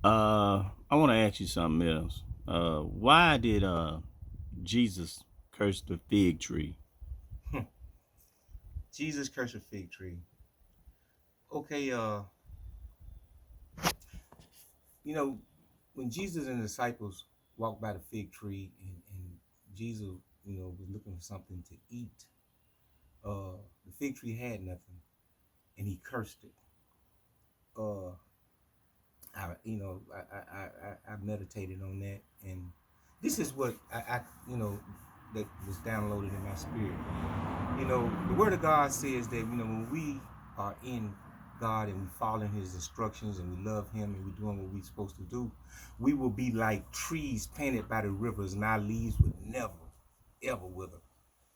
I want to ask you something else. Why did Jesus curse the fig tree? Jesus cursed a fig tree. Okay, you know, when Jesus and the disciples walked by the fig tree and Jesus, was looking for something to eat, the fig tree had nothing and he cursed it. Uh, I meditated on that and this is what that was downloaded in my spirit. The word of God says that, when we are in God and we follow his instructions and we love him and we're doing what we're supposed to do, we will be like trees planted by the rivers and our leaves would never, ever wither.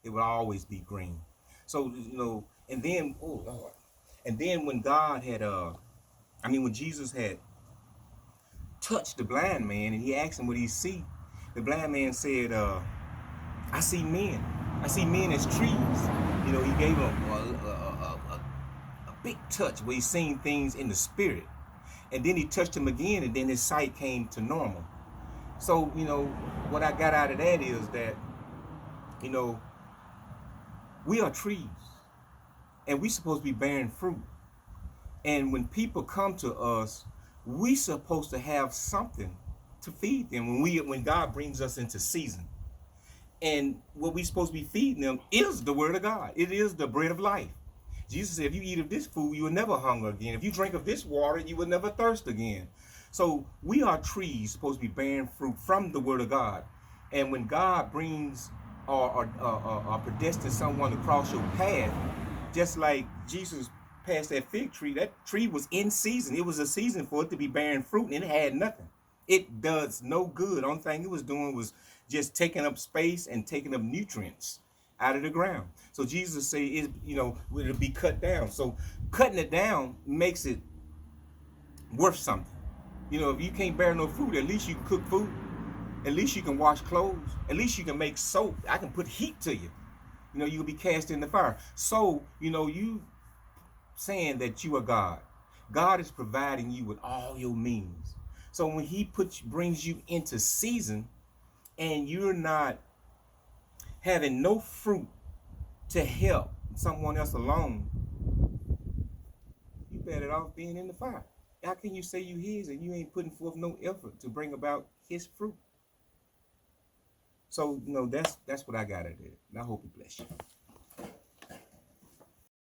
It will always be green. So, and then, oh Lord. And then when when Jesus had touched the blind man and he asked him what he see, the blind man said, I see men. I see men as trees. He gave him a big touch where he seen things in the spirit. And then he touched him again, and then his sight came to normal. So, what I got out of that is that, you know, we are trees, and we supposed to be bearing fruit. And when people come to us, we supposed to have something to feed them when God brings us into season. And what we supposed to be feeding them is the word of God. It is the bread of life. Jesus said, if you eat of this food, you will never hunger again. If you drink of this water, you will never thirst again. So we are trees supposed to be bearing fruit from the word of God. And when God brings or predestines someone to cross your path, just like Jesus passed that fig tree, that tree was in season. It was a season for it to be bearing fruit, and it had nothing. It does no good. Only thing it was doing was just taking up space and taking up nutrients out of the ground. So Jesus say it'll be cut down. So cutting it down makes it worth something. If you can't bear no food, at least you can cook food. At least you can wash clothes. At least you can make soap. I can put heat to you. You'll be cast in the fire. So, you saying that you are God. God is providing you with all your means. So when he brings you into season and you're not having no fruit to help someone else alone, you better off being in the fire. How can you say you his and you ain't putting forth no effort to bring about his fruit? So, that's what I got out of it. And I hope it bless you.